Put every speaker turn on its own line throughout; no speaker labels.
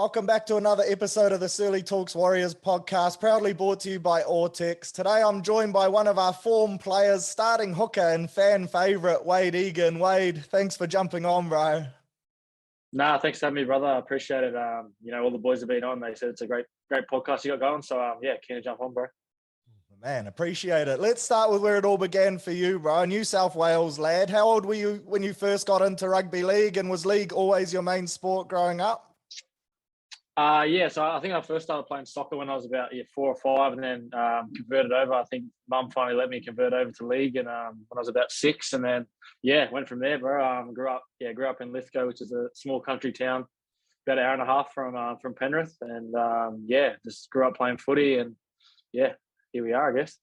Welcome back to another episode of the Searley Talks Warriors podcast, proudly brought to you by Ortex. Today I'm joined by one of our form players, starting hooker and fan favourite, Wayde Egan. Wayde, thanks for jumping on, bro.
Nah, thanks for having me, brother. I appreciate it. All the boys have been on. They said it's a great podcast you got going. So, keen to jump on, bro.
Man, appreciate it. Let's start with where it all began for you, bro. New South Wales lad. How old were you when you first got into rugby league, and was league always your main sport growing up?
So I think I first started playing soccer when I was about 4 or 5, and then converted over. I think Mum finally let me convert over to league, and when I was about 6, and then went from there, bro. Grew up in Lithgow, which is a small country town, about an hour and a half from Penrith, and just grew up playing footy, and here we are, I guess.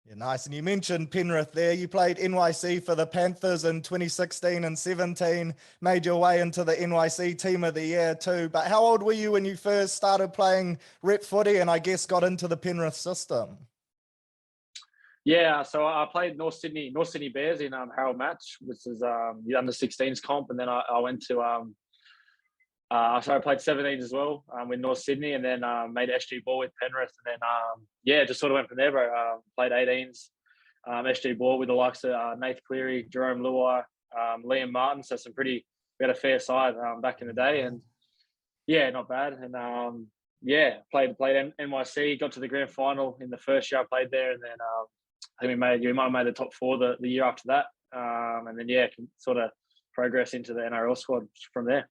Yeah, nice. And you mentioned Penrith there. You played NYC for the Panthers in 2016 and 17, made your way into the NYC Team of the Year too. But how old were you when you first started playing rep footy and I guess got into the Penrith system?
Yeah, so I played North Sydney Bears in Harold Match, which is the under-16s comp, and then I went to so I played 17s as well with North Sydney, and then made SG ball with Penrith, and then just sort of went from there, bro. Played 18s, SG ball with the likes of Nath Cleary, Jerome Luai, Liam Martin. So we had a fair side back in the day, and not bad. And played NYC, got to the grand final in the first year I played there, and then I think we might have made the top 4 the year after that, and then sort of progress into the NRL squad from there.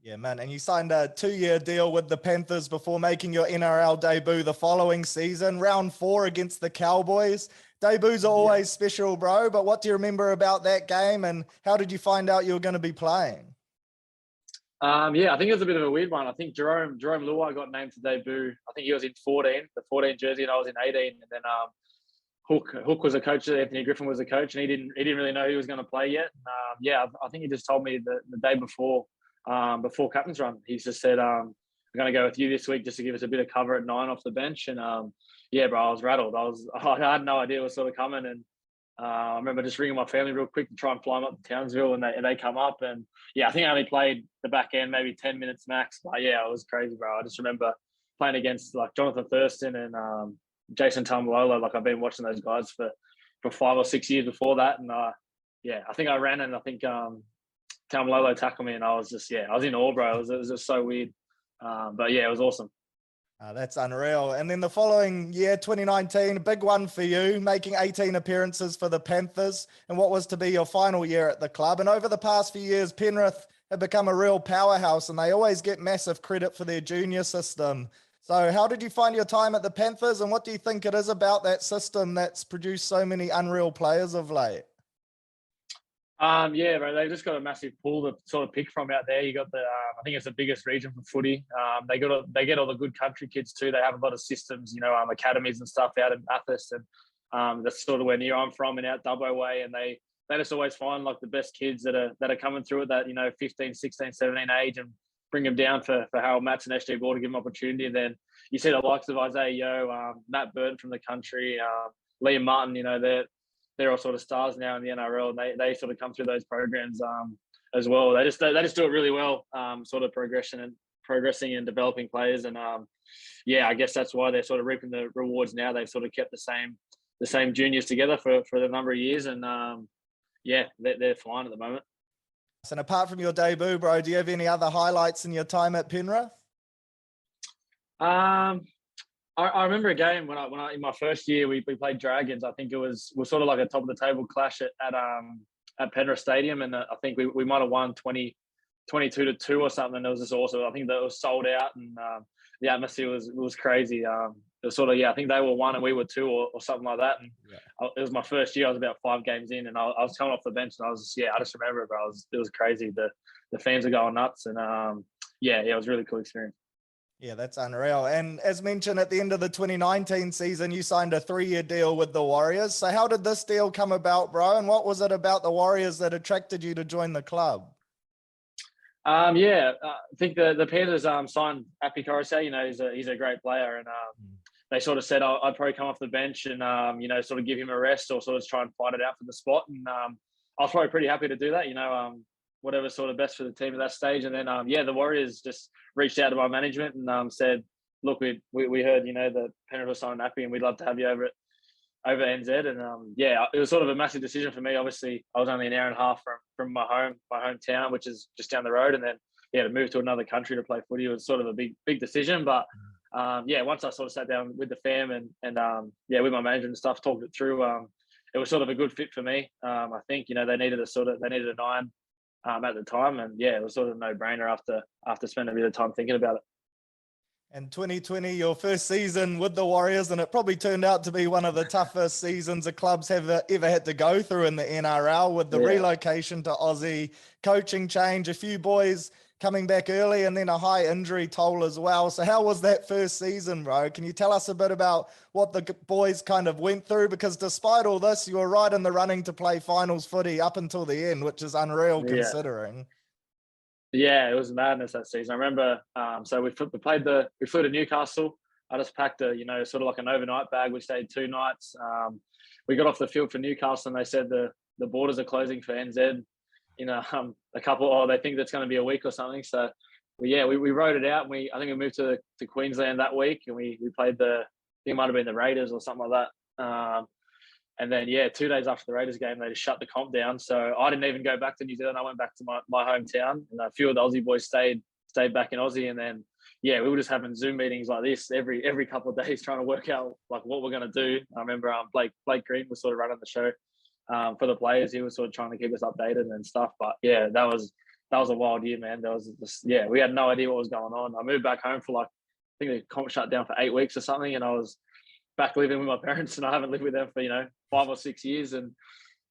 Yeah, man. And you signed a 2-year deal with the Panthers before making your NRL debut the following season, round 4 against the Cowboys. Debuts are always special, bro. But what do you remember about that game, and how did you find out you were going to be playing?
I think it was a bit of a weird one. I think Jerome Luai got named to debut. I think he was in the 14 jersey, and I was in 18. And then Hook was a coach. Anthony Griffin was a coach, and he didn't really know he was going to play yet. I think he just told me the day before captain's run, he just said, I'm going to go with you this week just to give us a bit of cover at 9 off the bench. And bro, I was rattled. I had no idea what was sort of coming. And I remember just ringing my family real quick to try and fly them up to Townsville, and they come up. And I think I only played the back end, maybe 10 minutes max. But it was crazy, bro. I just remember playing against like Jonathan Thurston and Jason Taumalolo. Like I've been watching those guys for 5 or 6 years before that. And I think I ran, and I think Taumalolo tackled me, and I was just, I was in awe, bro. It was just so weird. It was awesome.
That's unreal. And then the following year, 2019, a big one for you, making 18 appearances for the Panthers and what was to be your final year at the club. And over the past few years, Penrith have become a real powerhouse, and they always get massive credit for their junior system. So how did you find your time at the Panthers, and what do you think it is about that system that's produced so many unreal players of late?
Bro, they've just got a massive pool to sort of pick from out there. You got I think it's the biggest region for footy. They get all the good country kids too. They have a lot of systems, academies and stuff out in Bathurst, and that's sort of where near I'm from and out Dubbo way. And they just always find like the best kids that are coming through at that 15, 16, 17 age, and bring them down for Harold Matts and SG Ball to give them opportunity. And then you see the likes of Isaiah Yeo, Matt Burton from the country, Liam Martin. They're all sort of stars now in the NRL, and they sort of come through those programs as well. They just do it really well, sort of progressing and developing players. And I guess that's why they're sort of reaping the rewards now. They've sort of kept the same juniors together for a number of years, and they're flying at the moment.
And apart from your debut, bro, do you have any other highlights in your time at Penrith?
I remember a game when I in my first year we played Dragons. I think it was sort of like a top of the table clash at Penrith Stadium, and I think we might have won 22-2 or something. It was just awesome. I think that it was sold out, and the atmosphere was crazy. It was sort of I think they were 1 and we were 2 or something like that. And it was my first year. I was about 5 games in, and I was coming off the bench, and I was I just remember it, bro. It was crazy. The fans were going nuts, and it was a really cool experience.
Yeah, that's unreal. And as mentioned, at the end of the 2019 season, you signed a 3-year deal with the Warriors. So how did this deal come about, bro? And what was it about the Warriors that attracted you to join the club?
I think the Panthers signed Api Coruscant. He's a great player, and they sort of said I'd probably come off the bench and sort of give him a rest or sort of try and fight it out for the spot. And I was probably pretty happy to do that. whatever sort of best for the team at that stage. And then the Warriors just reached out to my management and said, look, we heard that Penrith was so unhappy and we'd love to have you over NZ. And it was sort of a massive decision for me. Obviously, I was only an hour and a half from my hometown, which is just down the road, and then to move to another country to play footy was sort of a big decision. But once I sort of sat down with the fam and with my manager and stuff, talked it through, it was sort of a good fit for me. I think they needed a 9 at the time, and it was sort of a no-brainer after spending a bit of time thinking about it.
And 2020, your first season with the Warriors, and it probably turned out to be one of the toughest seasons a clubs have ever had to go through in the NRL, with the relocation to Aussie, coaching change, a few boys coming back early, and then a high injury toll as well. So how was that first season, bro? Can you tell us a bit about what the boys kind of went through? Because despite all this, you were right in the running to play finals footy up until the end, which is unreal considering.
Yeah, it was madness that season. I remember, so we flew to Newcastle. I just packed a, sort of like an overnight bag. We stayed 2 nights. We got off the field for Newcastle and they said the borders are closing for NZ in a couple, they think that's going to be a week or something. So we rode it out. And I think we moved to Queensland that week and we played I think it might have been the Raiders or something like that. And then, 2 days after the Raiders game, they just shut the comp down. So I didn't even go back to New Zealand. I went back to my hometown, and a few of the Aussie boys stayed back in Aussie. And then, we were just having Zoom meetings like this every couple of days, trying to work out like what we're going to do. I remember Blake Green was sort of running the show for the players. He was sort of trying to keep us updated and stuff. But that was a wild year, man. There was just, we had no idea what was going on. I moved back home for I think the comp shut down for 8 weeks or something, and I was back living with my parents, and I haven't lived with them for 5 or 6 years. And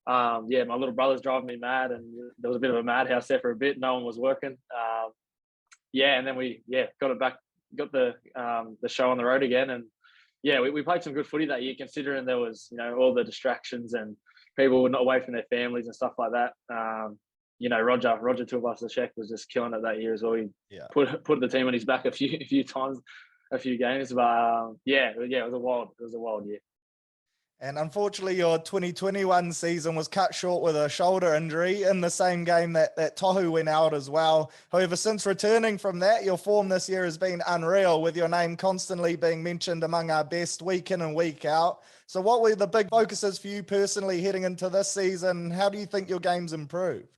my little brother's driving me mad, and there was a bit of a madhouse there for a bit. No one was working. And then we got it back, got the show on the road again, and we played some good footy that year, considering there was all the distractions and people were not away from their families and stuff like that. Roger Tuivasa-Sheck was just killing it that year as well. He put the team on his back a few times, a few games, but it was a wild year.
And unfortunately, your 2021 season was cut short with a shoulder injury in the same game that Tohu went out as well. However, since returning from that, your form this year has been unreal, with your name constantly being mentioned among our best week in and week out. So what were the big focuses for you personally heading into this season? How do you think your game's improved?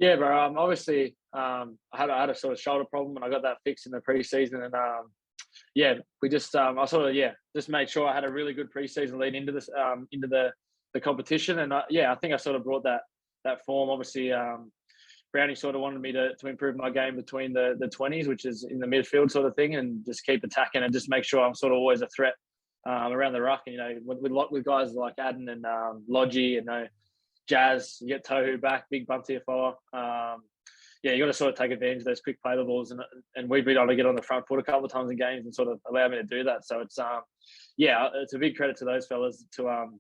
Yeah, bro. Obviously, I had a sort of shoulder problem, and I got that fixed in the preseason. And we just I sort of just made sure I had a really good preseason lead into this into the competition. And I think I sort of brought that form. Obviously, Brownie sort of wanted me to improve my game between the 20s, which is in the midfield sort of thing, and just keep attacking and just make sure I'm sort of always a threat around the ruck. And with guys like Adden and Lodgy and Jazz, you get Tohu back, big Bunty for. You got to sort of take advantage of those quick play the balls, and we've been able to get on the front foot a couple of times in games and sort of allow me to do that. So it's it's a big credit to those fellas to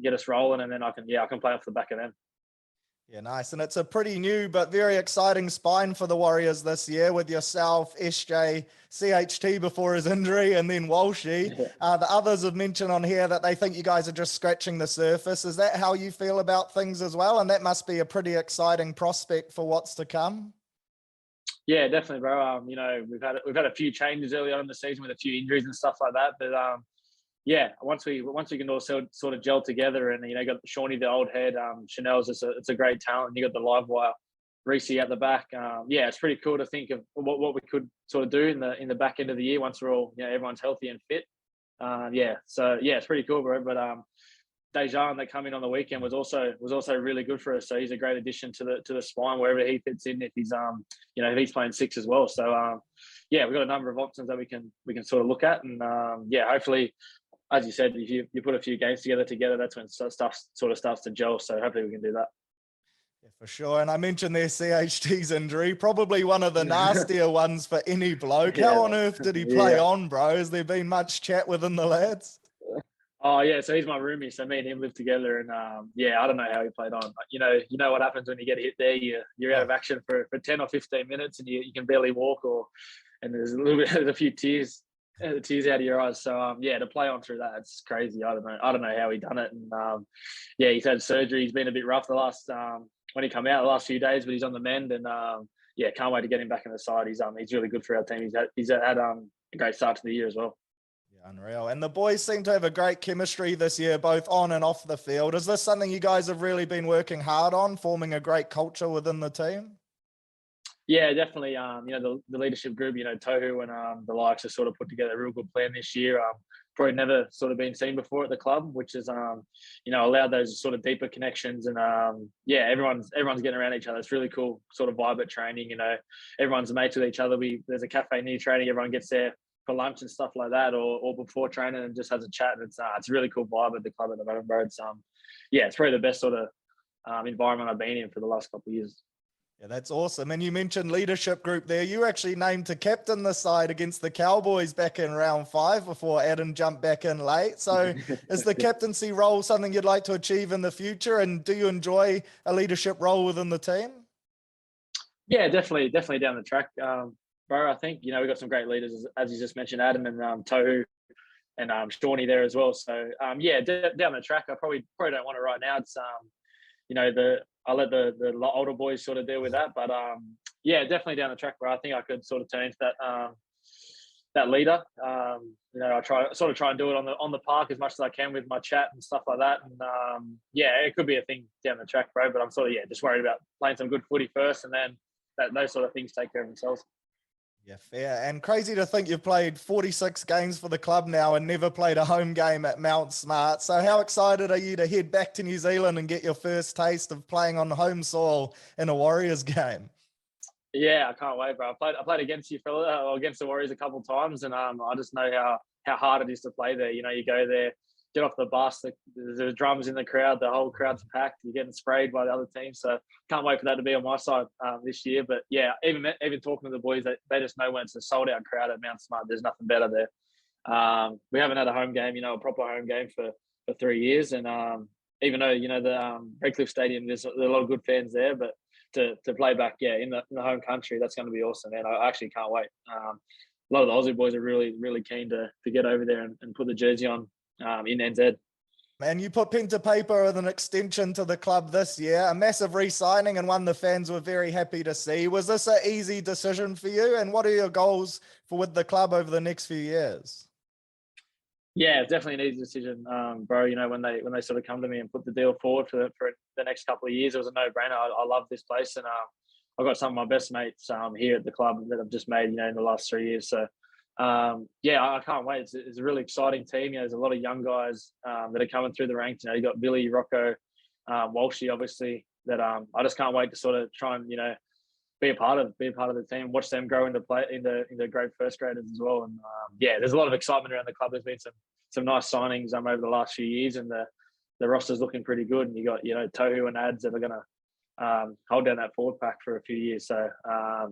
get us rolling, and then I can play off the back of them.
Yeah, nice. And it's a pretty new but very exciting spine for the Warriors this year, with yourself, SJ, CHT before his injury, and then Walshy. The others have mentioned on here that they think you guys are just scratching the surface. Is that how you feel about things as well? And that must be a pretty exciting prospect for what's to come.
Yeah, definitely, bro. We've had a few changes early on in the season with a few injuries and stuff like that, but once we can all sort of gel together, and got Shawnee, the old head, Chanel's it's a great talent. You got the live wire, Reese at the back. It's pretty cool to think of what we could sort of do in the back end of the year once we're all everyone's healthy and fit. It's pretty cool, bro. But Dejan that come in on the weekend was also really good for us. So he's a great addition to the spine wherever he fits in. If he's if he's playing 6 as well. So we've got a number of options that we can sort of look at, and hopefully, as you said, if you put a few games together, that's when stuff sort of starts to gel. So hopefully we can do that.
Yeah, for sure. And I mentioned their CHT's injury, probably one of the nastier ones for any bloke. How on earth did he play on, bro? Has there been much chat within the lads?
Oh yeah, so he's my roomie. So me and him live together, and I don't know how he played on. But, you know what happens when you get hit there. You're out of action for 10 or 15 minutes, and you can barely walk, and there's a few tears out of your eyes. So to play on through that, it's crazy. I don't know how he done it. And he's had surgery. He's been a bit rough the last when he come out the last few days, but he's on the mend, and yeah, can't wait to get him back in the side. He's really good for our team. He's had a great start to the year as well.
Yeah, unreal. And the boys seem to have a great chemistry this year, both on and off the field. Is this something you guys have really been working hard on, forming a great culture within the team?
Yeah, definitely. The leadership group, Tohu and the likes have sort of put together a real good plan this year. Probably never sort of been seen before at the club, which has allowed those sort of deeper connections, and yeah, everyone's getting around each other. It's really cool sort of vibe at training. Everyone's mates with each other. There's a cafe near training. Everyone gets there for lunch and stuff like that, or before training, and just has a chat. And it's a really cool vibe at the club at the moment, bro. It's it's probably the best sort of environment I've been in for the last couple of years.
Yeah, that's awesome. And you mentioned leadership group there. You were actually named to captain the side against the Cowboys back in round 5 before Adam jumped back in late. So is the captaincy role something you'd like to achieve in the future? And do you enjoy a leadership role within the team?
Yeah, definitely down the track, bro. I think, we've got some great leaders, as you just mentioned, Adam and Tohu and Shawnee there as well. So, yeah, down the track, I probably don't want it right now. It's, I'll let the older boys sort of deal with that. But yeah, definitely down the track, where I think I could sort of turn into that leader. I try and do it on the park as much as I can with my chat and stuff like that. And yeah, it could be a thing down the track, bro. But I'm sort of just worried about playing some good footy first, and then those sort of things take care of themselves.
Yeah, fair. And crazy to think you've played 46 games for the club now and never played a home game at Mount Smart. So how excited are you to head back to New Zealand and get your first taste of playing on home soil in a Warriors game?
Yeah, I can't wait, bro. I played against you against the Warriors a couple of times, and I just know how hard it is to play there. You go there, get off the bus, the drums in the crowd, the whole crowd's packed. You're getting sprayed by the other team, so can't wait for that to be on my side this year. But yeah, even talking to the boys, they just know when it's a sold out crowd at Mount Smart, there's nothing better there. We haven't had a home game, a proper home game for 3 years, and even though the Redcliffe Stadium, there's a lot of good fans there, but to play back, in the home country, that's going to be awesome, man. I actually can't wait. A lot of the Aussie boys are really, really keen to get over there and put the jersey on in NZ.
Man, you put pen to paper with an extension to the club this year, a massive re-signing, and one the fans were very happy to see. Was this an easy decision for you? And what are your goals with the club over the next few years?
Yeah, it's definitely an easy decision, bro. When they sort of come to me and put the deal forward for the next couple of years, it was a no-brainer. I love this place, and I've got some of my best mates here at the club that I've just made, in the last 3 years. So, yeah, I can't wait. It's a really exciting team. There's a lot of young guys that are coming through the ranks. You got Billy, Rocco, Walshy, obviously. That I just can't wait to sort of try and be a part of the team, watch them grow into great first graders as well. And yeah, there's a lot of excitement around the club. There's been some nice signings over the last few years, and the roster's looking pretty good. And you got Tohu and Ads that are going to hold down that forward pack for a few years. So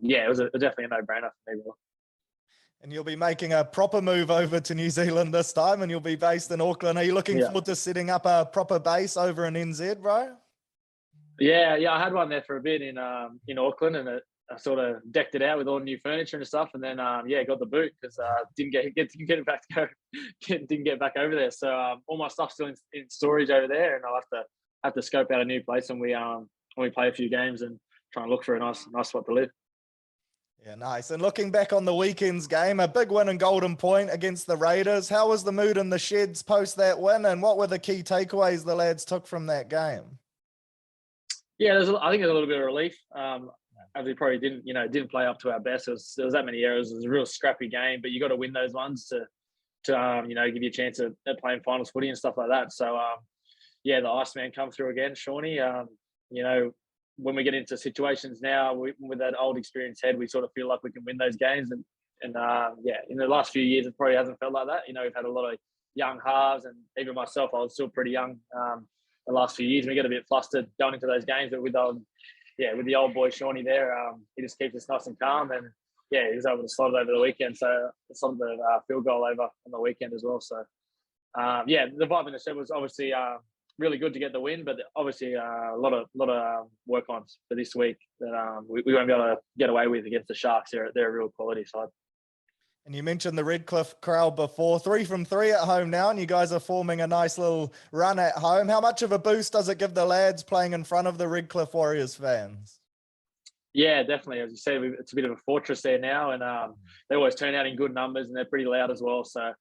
yeah, it was definitely a no-brainer for me.
And you'll be making a proper move over to New Zealand this time, and you'll be based in Auckland. Are you looking forward to setting up a proper base over in NZ, bro?
Yeah, I had one there for a bit in Auckland, and I sort of decked it out with all new furniture and stuff, and then got the boot because didn't get back over there. So all my stuff's still in storage over there, and I'll have to scope out a new place when we play a few games and try and look for a nice spot to live.
Yeah, nice. And looking back on the weekend's game, a big win in Golden Point against the Raiders. How was the mood in the sheds post that win, and what were the key takeaways the lads took from that game?
Yeah, I think there's a little bit of relief, as we probably didn't play up to our best. There was that many errors. It was a real scrappy game, but you got to win those ones to give you a chance at playing finals footy and stuff like that. So yeah, the Iceman come through again, Shawnee. When we get into situations now with that old experienced head, we sort of feel like we can win those games. And in the last few years, it probably hasn't felt like that. We've had a lot of young halves, and even myself, I was still pretty young the last few years. We get a bit flustered going into those games, but with the old boy Shawnee there, he just keeps us nice and calm. And yeah, he was able to slot it over the weekend. So some of the field goal over on the weekend as well. So yeah, the vibe in the shed was obviously really good to get the win, but obviously a lot of work on for this week that we won't be able to get away with against the Sharks. They're a real quality side.
And you mentioned the Redcliffe crowd before, 3 from 3 at home now, and you guys are forming a nice little run at home. How much of a boost does it give the lads playing in front of the Redcliffe Warriors fans?
Yeah, definitely. As you said, it's a bit of a fortress there now, and they always turn out in good numbers, and they're pretty loud as well. So,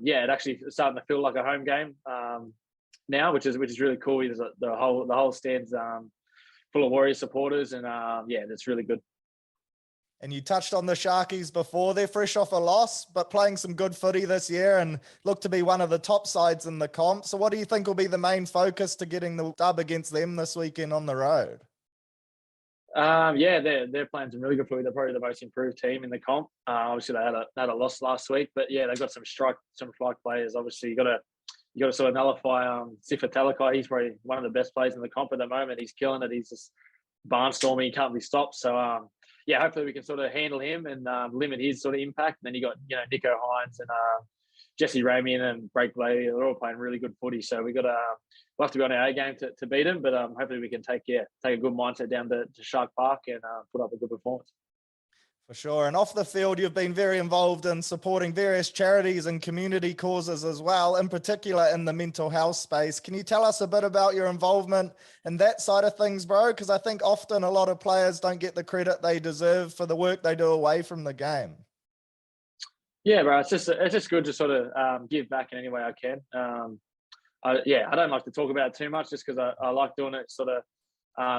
yeah, it actually starting to feel like a home game now, which is really cool. There's the whole stands full of Warriors supporters, and yeah, that's really good.
And you touched on the Sharkies before. They're fresh off a loss, but playing some good footy this year and look to be one of the top sides in the comp. So what do you think will be the main focus to getting the dub against them this weekend on the road?
Yeah, they're playing some really good footy. They're probably the most improved team in the comp. Obviously, they had a loss last week, but yeah, they've got some strike players. Obviously, you got to sort of nullify Sifa Talakai. He's probably one of the best players in the comp at the moment. He's killing it. He's just barnstorming. He can't be stopped. So yeah, hopefully we can sort of handle him and limit his sort of impact. And then you got Nico Hines and Jesse Ramian and Blake Blady. They're all playing really good footy. So we'll have to be on our A game to beat them. But hopefully we can take a good mindset down to Shark Park and put up a good performance.
For sure. And off the field, you've been very involved in supporting various charities and community causes as well, in particular in the mental health space. Can you tell us a bit about your involvement in that side of things, bro? Because I think often a lot of players don't get the credit they deserve for the work they do away from the game.
Yeah, bro. It's just good to sort of give back in any way I can. I don't like to talk about it too much just because I like doing it sort of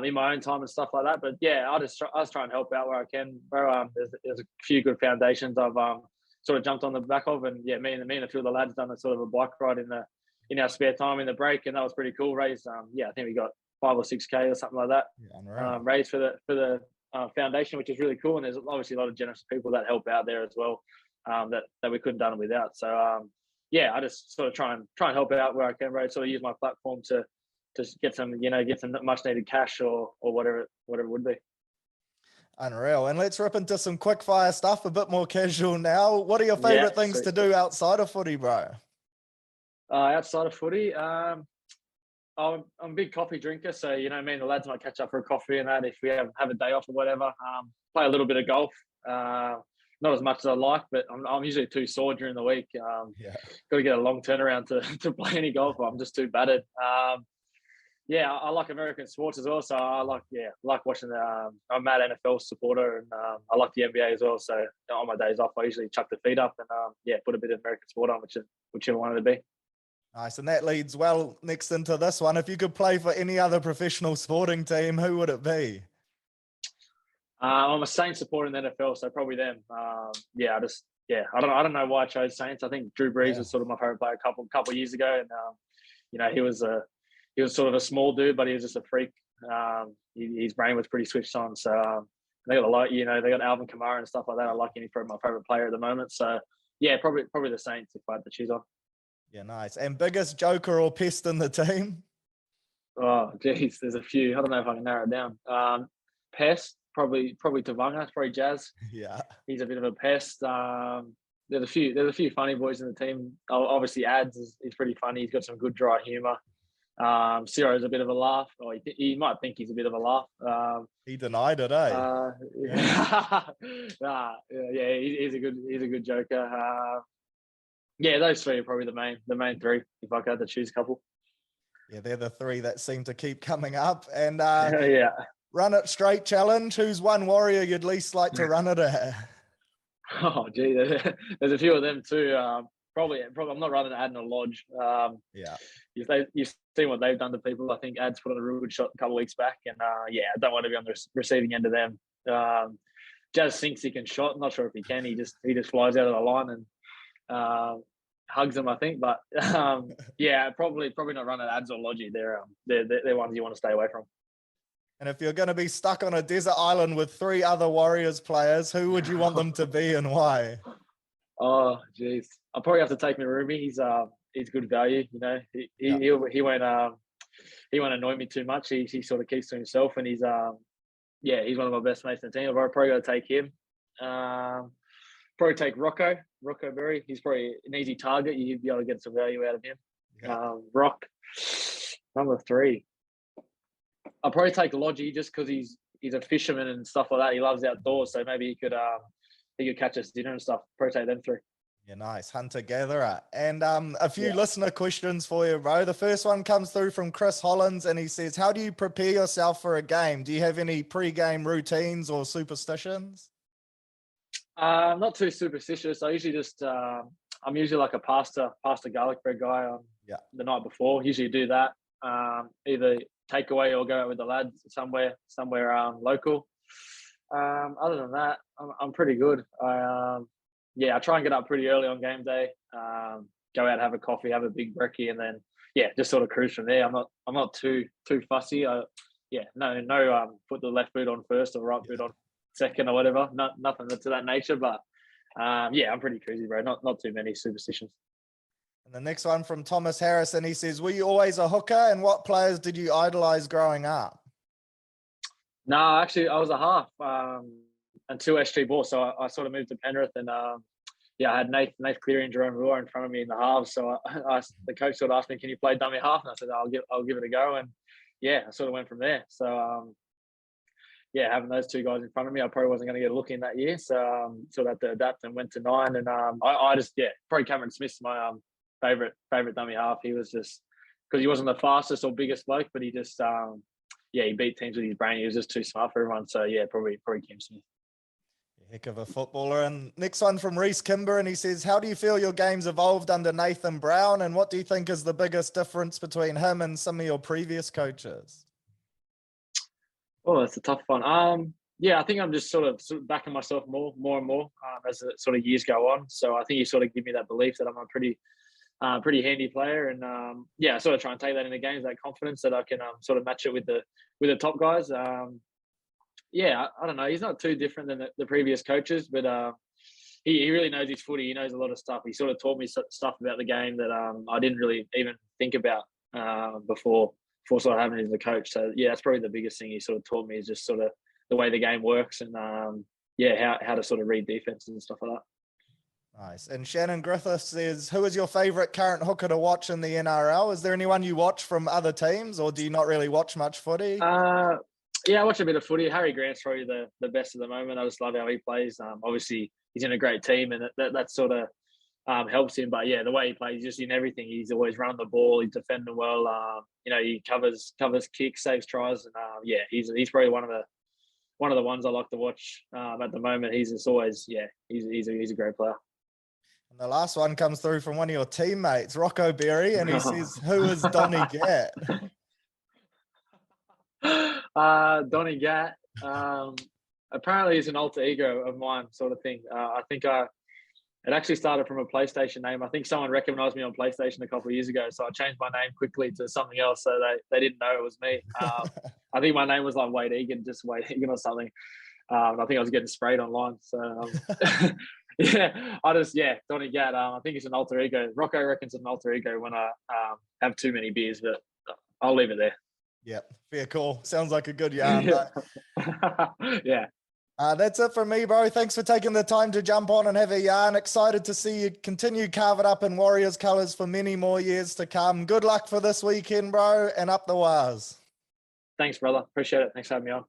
in my own time and stuff like that. But yeah, I just try and help out where I can, bro. There's a few good foundations I've sort of jumped on the back of, and yeah, me and a few of the lads done a sort of a bike ride in our spare time in the break, and that was pretty cool. Raised yeah, I think we got 5 or 6K or something like that.
Yeah,
raised for the foundation, which is really cool. And there's obviously a lot of generous people that help out there as well that we couldn't done without. So yeah, I just sort of try and help out where I can, bro. Sort of use my platform to get some much needed cash or whatever it would be.
Unreal. And let's rip into some quick fire stuff, a bit more casual now. What are your favorite things to do outside of footy, bro?
Outside of footy, I'm a big coffee drinker. So, me and the lads might catch up for a coffee and that if we have a day off or whatever. Play a little bit of golf. Not as much as I like, but I'm usually too sore during the week. Got to get a long turnaround to play any golf. I'm just too battered. Yeah, I like American sports as well. So I like watching I'm a mad NFL supporter, and I like the NBA as well. So on my days off, I usually chuck the feet up and put a bit of American sport on, whichever one to be.
Nice, and that leads well next into this one. If you could play for any other professional sporting team, who would it be?
I'm a Saints supporter in the NFL, so probably them. I don't know why I chose Saints. I think Drew Brees was sort of my favorite player a couple of years ago, and he was sort of a small dude, but he was just a freak. His brain was pretty switched on. So they got a lot. They got Alvin Kamara and stuff like that. I like him. He's probably my favorite player at the moment. So yeah, probably the Saints if I had to choose on.
Yeah, nice. And biggest joker or pest in the team?
Oh, geez, there's a few. I don't know if I can narrow it down. Pest. Probably Tavanga, probably Jazz.
Yeah,
he's a bit of a pest. There's a few funny boys in the team. Obviously, Ads is pretty funny. He's got some good dry humour. Ciro's a bit of a laugh. Or he might think he's a bit of a laugh.
He denied it, eh?
He's a good joker. Yeah, those three are probably the main three. If I had to choose a couple.
Yeah, they're the three that seem to keep coming up. And
yeah.
Run it straight challenge. Who's one Warrior you'd least like to run it at?
Oh, gee, there's a few of them too. Probably I'm not running Ad or Lodge. You've seen what they've done to people. I think Ad's put on a real good shot a couple of weeks back, and I don't want to be on the receiving end of them. Jazz thinks he can shot. I'm not sure if he can. He just flies out of the line and hugs them, I think. But probably not running Ads or Lodge. They're ones you want to stay away from.
And if you're going to be stuck on a desert island with 3 other Warriors players, who would you want them to be and why?
Oh, geez. I'll probably have to take Marumi. He's good value. He won't annoy me too much. He sort of keeps to himself, and he's one of my best mates in the team. I've probably got to take him. Probably take Rocco Berry. He's probably an easy target. You'd be able to get some value out of him. Yeah. Rock, number 3. I'll probably take Lodgy just because he's a fisherman and stuff like that. He loves outdoors, so maybe he he could catch us dinner and stuff, rotate them through.
Yeah, nice. Hunter-gatherer. And a few listener questions for you, bro. The first one comes through from Chris Hollins, and he says, how do you prepare yourself for a game? Do you have any pre-game routines or superstitions?
Not too superstitious. I usually just, I'm usually like a pasta garlic bread guy the night before. Usually do that. Either takeaway or go out with the lads somewhere local. Other than that, I'm pretty good. I try and get up pretty early on game day. Go out, have a coffee, have a big brekkie, and then just sort of cruise from there. I'm not too fussy. No, put the left boot on first or right boot on second or whatever. Nothing to that nature, but I'm pretty crazy, bro. Not too many superstitions.
And the next one from Thomas Harrison, he says, were you always a hooker, and what players did you idolize growing up?
No, actually, I was a half until SG ball. So I sort of moved to Penrith, and I had Nath Cleary and Jerome Rua in front of me in the halves. So the coach sort of asked me, "Can you play dummy half?" And I said, "I'll give it a go." And I sort of went from there. So having those two guys in front of me, I probably wasn't going to get a look in that year. So sort of had to adapt and went to 9. And I just probably Cameron Smith's my favorite dummy half. He was just, because he wasn't the fastest or biggest bloke, but he just he beat teams with his brain. He was just too smart for everyone. So probably Cam Smith.
Heck of a footballer. And next one from Reese Kimber, and he says, how do you feel your game's evolved under Nathan Brown, and what do you think is the biggest difference between him and some of your previous coaches?
Oh, that's a tough one. I think I'm just sort of backing myself more and more as the sort of years go on. So I think you sort of give me that belief that I'm a pretty handy player, and I sort of try and take that into games, that confidence that I can sort of match it with the top guys. I don't know. He's not too different than the previous coaches, but he really knows his footy. He knows a lot of stuff. He sort of taught me stuff about the game that I didn't really even think about before sort of having him as a coach. So that's probably the biggest thing he sort of taught me, is just sort of the way the game works, and how to sort of read defenses and stuff like that.
Nice. And Shannon Griffiths says, who is your favourite current hooker to watch in the NRL? Is there anyone you watch from other teams, or do you not really watch much footy?
I watch a bit of footy. Harry Grant's probably the best at the moment. I just love how he plays. Obviously, he's in a great team, and that sort of helps him. But the way he plays, he's just in everything. He's always running the ball. He's defending well. He covers kicks, saves tries, and he's probably one of the ones I like to watch at the moment. He's just always he's a great player.
And the last one comes through from one of your teammates, Rocco Berry, and he says, who is Donny Gatt?
Donny Gatt. Apparently he's an alter ego of mine, sort of thing. I think it actually started from a PlayStation name. I think someone recognized me on PlayStation a couple of years ago, so I changed my name quickly to something else, so they didn't know it was me. I think my name was like Wayde Egan, just Wayde Egan or something. I think I was getting sprayed online. So Donny Gatt. I think it's an alter ego. Rocco reckons it's an alter ego when I have too many beers, but I'll leave it there.
Yep, fair call. Sounds like a good yarn.
Yeah.
That's it from me, bro. Thanks for taking the time to jump on and have a yarn. Excited to see you continue carve it up in Warriors colours for many more years to come. Good luck for this weekend, bro, and up the Waz.
Thanks, brother. Appreciate it. Thanks for having me on.